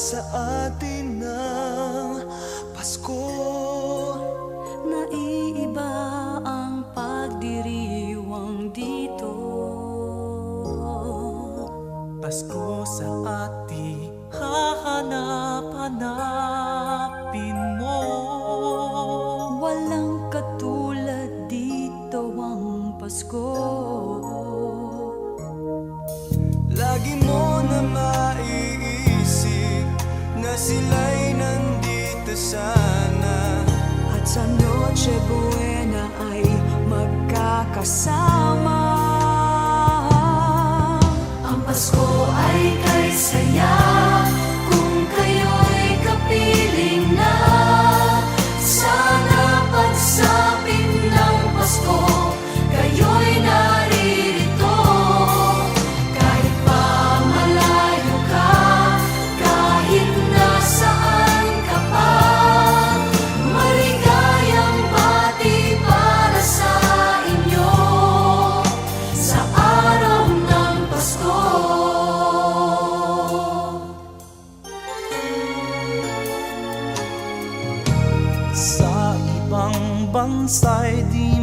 sa atin ng Pasko. Naiiba ang pagdiriwang dito. Pasko sa atin, hahanap-hanapin mo. Walang katulad dito ang Pasko. Lagi mo na maiisip na sila'y nandito sana, At sa Noche Buena ay magkakasama. Ang Pasko ay kay saya kung kayo'y kapiling na. Sana pagsapit ng Pasko, kayo'y naririto. Kahit pa malayo ka, kahit nasaan ka pa, maligayang bati para sa inyo sa araw ng Pasko. sa ibang bansa'y di